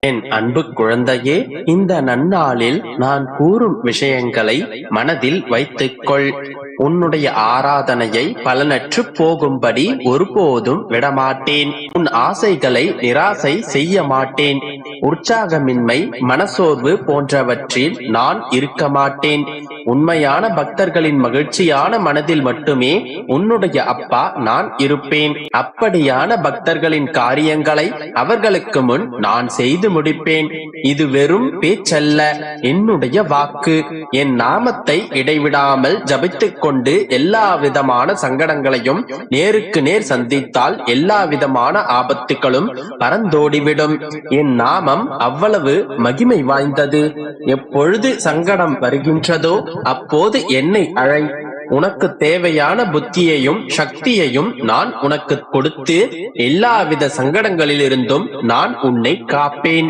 என் அன்பு குழந்தையே, இந்த நன்னாளில் நான் கூறும் விஷயங்களை மனதில் வைத்துக்கொள். உன்னுடைய ஆராதனையை பலனற்று போகும்படி ஒருபோதும் விடமாட்டேன். உன் ஆசைகளை நிராசை செய்ய மாட்டேன். உற்சாகமின்மை, மனசோர்வு போன்றவற்றில் நான் இருக்க மாட்டேன். உண்மையான பக்தர்களின் மகிழ்ச்சியான மனதில் மட்டுமே உன்னுடைய அப்பா நான் இருப்பேன். அப்படியான பக்தர்களின் காரியங்களை அவர்களுக்கு முன் நான் செய்து முடிப்பேன். இது வெறும் பேச்சல்ல, என்னுடைய வாக்கு. என் நாமத்தை இடைவிடாமல் ஜபித்துக் கொண்டு எல்லா விதமான சங்கடங்களையும் நேருக்கு நேர் சந்தித்தால் எல்லா விதமான ஆபத்துகளும் பறந்தோடிவிடும். என் நாமம் அவ்வளவு மகிமை வாய்ந்தது. எப்பொழுது சங்கடம் வருகின்றதோ அப்போது என்னை அழை. உனக்கு தேவையான புத்தியையும் சக்தியையும் நான் உனக்கு கொடுத்து எல்லாவித சங்கடங்களிலிருந்தும் நான் உன்னை காப்பேன்.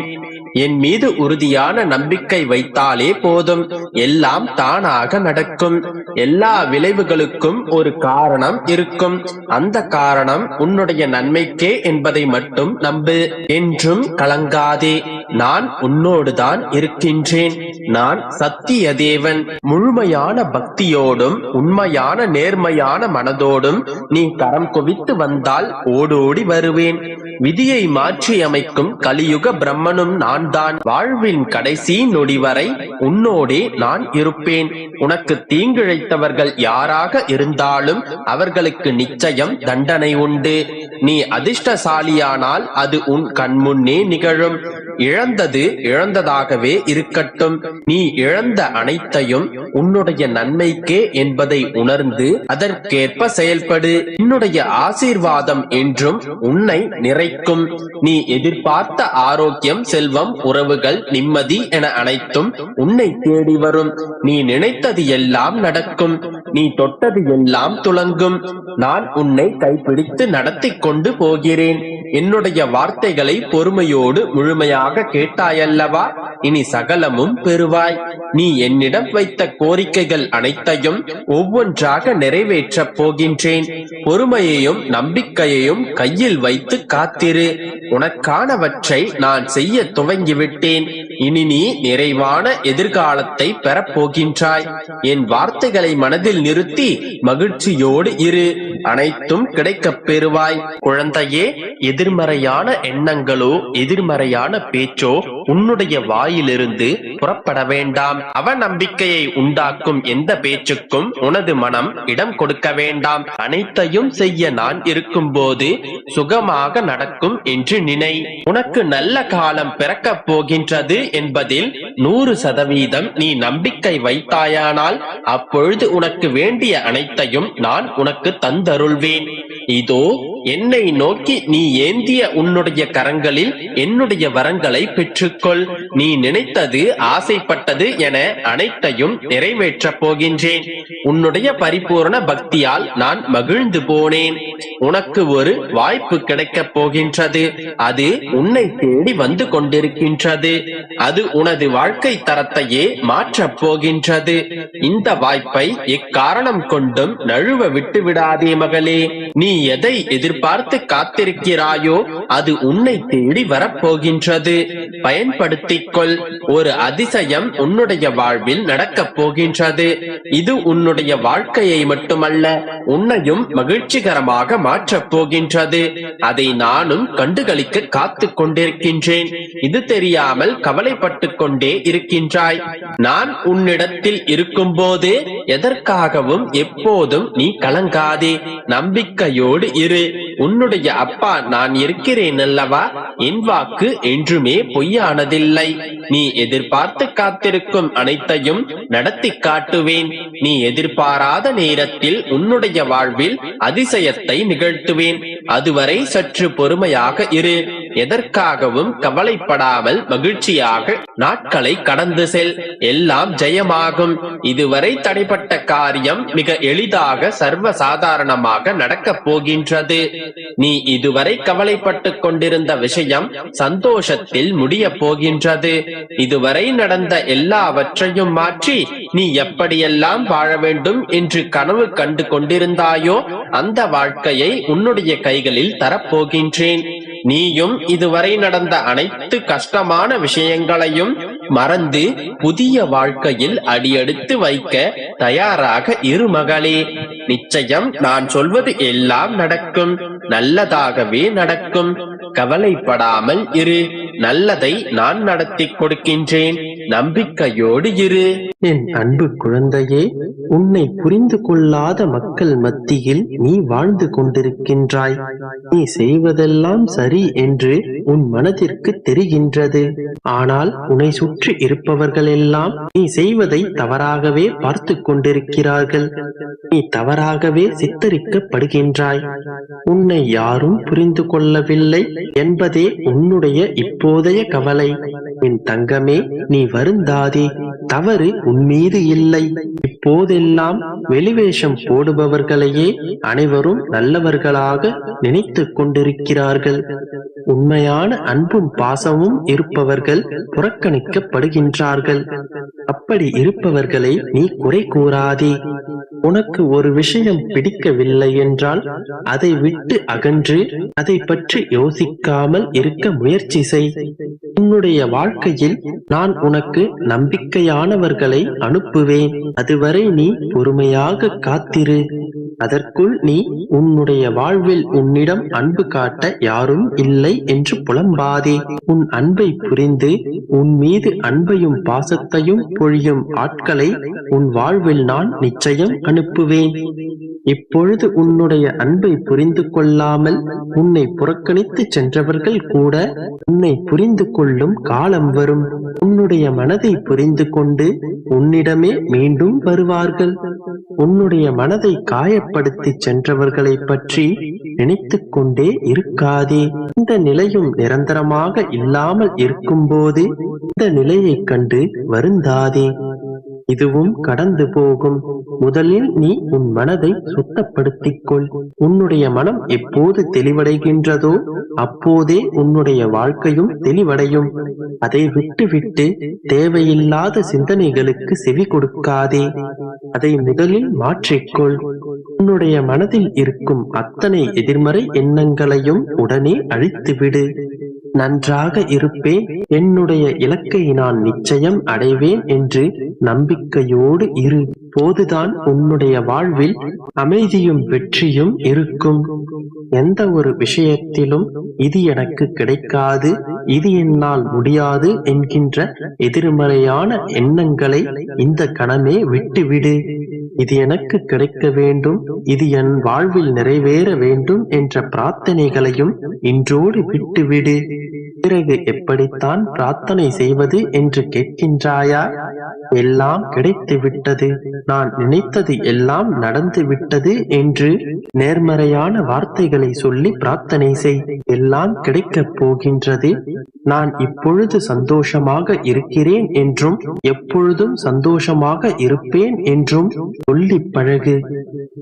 என் மீது உறுதியான நம்பிக்கை வைத்தாலே போதும், எல்லாம் தானாக நடக்கும். எல்லா விளைவுகளுக்கும் ஒரு காரணம் இருக்கும். அந்த காரணம் உன்னுடைய நன்மைக்கே என்பதை மட்டும் நம்பு. என்றும் கலங்காதே. நான் உன்னோடுதான் இருக்கின்றேன். நான் சத்திய தேவன். முழுமையான பக்தியோடும் உண்மையான நேர்மையான மனதோடும் நீ கரம் குவித்து வந்தால் ஓடோடி வருவேன். விதியை மாற்றி அமைக்கும் கலியுக பிரம்மனும் நான் தான். வாழ்வின் கடைசி நொடி வரை உன்னோடே நான் இருப்பேன். உனக்கு தீங்கிழைத்தவர்கள் யாராக இருந்தாலும் அவர்களுக்கு நிச்சயம் தண்டனை உண்டு. நீ அதிர்ஷ்டசாலியானால் அது உன் கண்முன்னே நிகழும். இழந்தது இழந்ததாகவே இருக்கட்டும். நீ இழந்த அனைத்தையும் உன்னுடைய நன்மைக்கே என்பதை உணர்ந்து அதற்கேற்ப செயல்படு. என்னுடைய ஆசீர்வாதம் என்றும் உன்னை நிறைக்கும். நீ எதிர்பார்த்த ஆரோக்கியம், செல்வம், உறவுகள், நிம்மதி என அனைத்தும் உன்னை தேடி வரும். நீ நினைத்தது எல்லாம் நடக்கும். நீ தொட்டது எல்லாம் துலங்கும். நான் உன்னை கைப்பிடித்து நடத்தி கொண்டு போகிறேன். என்னுடைய வார்த்தைகளை பொறுமையோடு முழுமையாக கேட்டாயல்லவா? இனி சகலமும் பெறுவாய். நீ என்னிடம் வைத்த கோரிக்கைகள் அனைத்தையும் ஒவ்வொன்றாக நிறைவேற்றப் போகின்றேன். பொறுமையையும் நம்பிக்கையையும் கையில் வைத்து காத்திரு. உனக்கானவற்றை நான் செய்ய துவங்கிவிட்டேன். இனி நீ நிறைவான எதிர்காலத்தை பெறப்போகின்றாய். என் வார்த்தைகளை மனதில் நிறுத்தி மகிழ்ச்சியோடு இரு. அனைத்தும் கிடைக்கப் பெறுவாய். குழந்தையே, எதிர்மறையான எண்ணங்களோ எதிர்மறையான பேச்சோ உன்னுடைய வாயிலிருந்து புறப்பட வேண்டாம். அவநம்பிக்கையை உண்டாக்கும் எந்த பேச்சுக்கும் உனது மனம் இடம் கொடுக்க வேண்டாம். அனைத்தையும் செய்ய நான் இருக்கும் போது சுகமாக நடக்கும் என்று நினை. உனக்கு நல்ல காலம் பிறக்கப் போகின்றது என்பதில் 100% நீ நம்பிக்கை வைத்தாயானால் அப்பொழுது உனக்கு வேண்டிய அனைத்தையும் நான் உனக்கு தந்தருள்வேன். இதோ என்னை நோக்கி நீ ஏந்திய உன்னுடைய கரங்களில் என்னுடைய வரங்களை பெற்றுக்கொள். நீ நினைத்தது, ஆசைப்பட்டது என அனைத்தையும் நிறைவேற்றப் போகின்றேன். உன்னுடைய பரிபூர்ண பக்தியால் நான் மகிழ்ந்து போனேன். உனக்கு ஒரு வாய்ப்பு கிடைக்கப் போகின்றது. அது உன்னை தேடி வந்து கொண்டிருக்கின்றது. அது உனது வாழ்க்கை தரத்தையே மாற்றப் போகின்றது. இந்த வாய்ப்பை எக்காரணம் கொண்டும் நழுவ விட்டு விடாதே மகளே. நீ எதை எதிர்பார்த்து காத்திருக்கிறாயோ அது உன்னை தேடி வரப்போகின்றது. பயன்படுத்திக் கொள். ஒரு அதிசயம் உன்னுடைய வாழ்வில் நடக்கப் போகின்றது. இது உன்னுடைய வாழ்க்கையை மட்டுமல்ல, உன்னையும் மகிழ்ச்சிகரமாக மாற்றப் போகின்றது. அதை நானும் கண்டுகளிக்க காத்து கொண்டிருக்கின்றேன். இது தெரியாமல் கவலைப்பட்டுக் கொண்டே இருக்கின்றாய். நான் உன்னிடத்தில் இருக்கும் போது எதற்காகவும் எப்போதும் நீ கலங்காதே. நம்பிக்கையோடு இரு. உன்னுடைய அப்பா நான் இருக்கிறேன் அல்லவா? என் வாக்கு என்றுமே பொய்யானதில்லை. நீ எதிர்பார்த்து காத்திருக்கும் அனைத்தையும் நடத்தி காட்டுவேன். நீ எதிர்பாராத நேரத்தில் உன்னுடைய வாழ்வில் அதிசயத்தை நிகழ்த்துவேன். அதுவரை சற்று பொறுமையாக இரு. எதற்காகவும் கவலைப்படாமல் மகிழ்ச்சியாக நாட்களை கடந்து செல். எல்லாம் ஜெயமாகும். இதுவரை தடைப்பட்ட காரியம் மிக எளிதாக சர்வ சாதாரணமாக நடக்கப் போகின்றது. நீ இதுவரை கவலைப்பட்டுக் கொண்டிருந்த விஷயம் சந்தோஷத்தில் முடிய போகின்றது. இதுவரை நடந்த எல்லாவற்றையும் மாற்றி நீ எப்படியெல்லாம் வாழ வேண்டும் என்று கனவு கண்டு கொண்டிருந்தாயோ அந்த வாழ்க்கையை உன்னுடைய கைகளில் தரப்போகின்றேன். நீயும் இதுவரை நடந்த அனைத்து கஷ்டமான விஷயங்களையும் மறந்து புதிய வாழ்க்கையில் அடியெடுத்து வைக்க தயாராக இரு மகளே. நிச்சயம் நான் சொல்வது எல்லாம் நடக்கும், நல்லதாகவே நடக்கும். கவலைப்படாமல் இரு, நல்லதை நான் நடத்தி கொடுக்கின்றேன், நம்பிக்கையோடு இரு. என் அன்பு குழந்தையே, உன்னை புரிந்து கொள்ளாத மக்கள் மத்தியில் நீ வாழ்ந்து கொண்டிருக்கின்றாய். நீ செய்வதெல்லாம் சரி என்று உன் மனதிற்கு தெரிகின்றது. ஆனால் உன்னை சுற்றி இருப்பவர்கள் எல்லாம் நீ செய்வதை தவறாகவே பார்த்து கொண்டிருக்கிறார்கள். நீ தவறாகவே சித்தரிக்கப்படுகின்றாய். உன்னை யாரும் புரிந்து கொள்ளவில்லை என்பதே உன்னுடைய இப்போதைய கவலை. என் தங்கமே, நீ வருந்தாதே. தவறு உன் மீது இல்லை. இப்போதெல்லாம் வெளிவேஷம் போடுபவர்களையே அனைவரும் நல்லவர்களாக நினைத்து கொண்டிருக்கிறார்கள். உண்மையான அன்பும் பாசமும் இருப்பவர்கள் புறக்கணிக்கப்படுகின்றார்கள். அப்படி இருப்பவர்களை நீ குறை கூறாதே. உனக்கு ஒரு விஷயம் பிடிக்கவில்லை என்றால் அதை விட்டு அகன்று அதை பற்றி யோசிக்காமல் இருக்க முயற்சி செய். உன்னுடைய வாழ்க்கையில் நான் உனக்கு நம்பிக்கையானவர்களை அனுப்புவேன். அதுவரை நீ பொறுமையாக காத்திரு. அதற்குள் நீ உன்னுடைய வாழ்வில் உன்னிடம் அன்பு காட்ட யாரும் இல்லை என்று புலம்பாதே. உன் அன்பை புரிந்து உன் மீது அன்பையும் பாசத்தையும் பொழியும் ஆட்களை உன் வாழ்வில் நான் நிச்சயம் அனுப்புவேன். இப்பொழுது உன்னுடைய அன்பை புரிந்து கொள்ளாமல் உன்னை புறக்கணித்து சென்றவர்கள் கூட உன்னை புரிந்து கொள்ளும் காலம் வரும். உன்னுடைய மனதை புரிந்து கொண்டு உன்னிடமே மீண்டும் வருவார்கள். உன்னுடைய மனதை காயப்படுத்தி சென்றவர்களை பற்றி நினைத்து கொண்டே இருக்காதே. இந்த நிலையும் நிரந்தரமாக இல்லாமல் இருக்கும்போது இந்த நிலையை கண்டு வருந்தாதே. இதுவும் கடந்து போகும். முதலில் நீ உன் மனதை சுத்தப்படுத்திக் கொள். உன்னுடைய மனம் எப்போது தெளிவடைகின்றதோ அப்போதே உன்னுடைய வாழ்க்கையும் தெளிவடையும். அதை விட்டு தேவையில்லாத சிந்தனைகளுக்கு செவி கொடுக்காதே. அதை முதலில் மாற்றிக்கொள். உன்னுடைய மனதில் இருக்கும் அத்தனை எதிர்மறை எண்ணங்களையும் உடனே அழித்துவிடு. நன்றாக இருப்பேன், என்னுடைய இலக்கை நான் நிச்சயம் அடைவேன் என்று நம்பிக்கையோடு இரு. போதுதான் உன்னுடைய வாழ்வில் அமைதியும் வெற்றியும் இருக்கும். எந்த ஒரு விஷயத்திலும் இது எனக்கு கிடைக்காது, இது என்னால் முடியாது என்கின்ற எதிர்மறையான எண்ணங்களை இந்த கணமே விட்டுவிடு. இது எனக்கு கிடைக்க வேண்டும், இது என் வாழ்வில் நிறைவேற வேண்டும் என்ற பிரார்த்தனைகளையும் இன்றோடு விட்டுவிடு. பிறகு எப்படித்தான் பிரார்த்தனை செய்வது என்று கேட்கின்றாயா? எல்லாம் கிடைத்து விட்டது, நான் நினைத்தது எல்லாம் நடந்து விட்டது என்று நேர்மறையான வார்த்தைகளை சொல்லி பிரார்த்தனை செய். எல்லாம் கிடைக்கப் போகின்றது. நான் இப்பொழுது சந்தோஷமாக இருக்கிறேன் என்றும் எப்பொழுதும் சந்தோஷமாக இருப்பேன் என்றும் சொல்லி பழகு.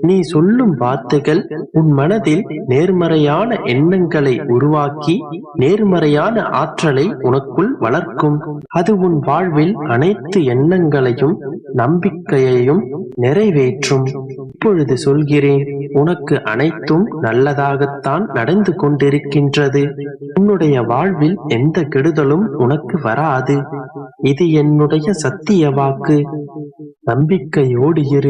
நீ சொல்லும் வார்த்தைகள் உன் மனதில் நேர்மறையான எண்ணங்களை உருவாக்கி நேர்மறையான ஆற்றலை உனக்குள் வளர்க்கும். அது உன் வாழ்வில் அனைத்து எண்ணங்களையும் நம்பிக்கையையும் நிறைவேற்றும். இப்பொழுது சொல்கிறேன், உனக்கு அனைத்தும் நல்லதாகத்தான் நடந்து கொண்டிருக்கின்றது. உன்னுடைய வாழ்வில் எந்த கெடுதலும் உனக்கு வராது. இது என்னுடைய சத்திய வாக்கு. நம்பிக்கையோடு இரு.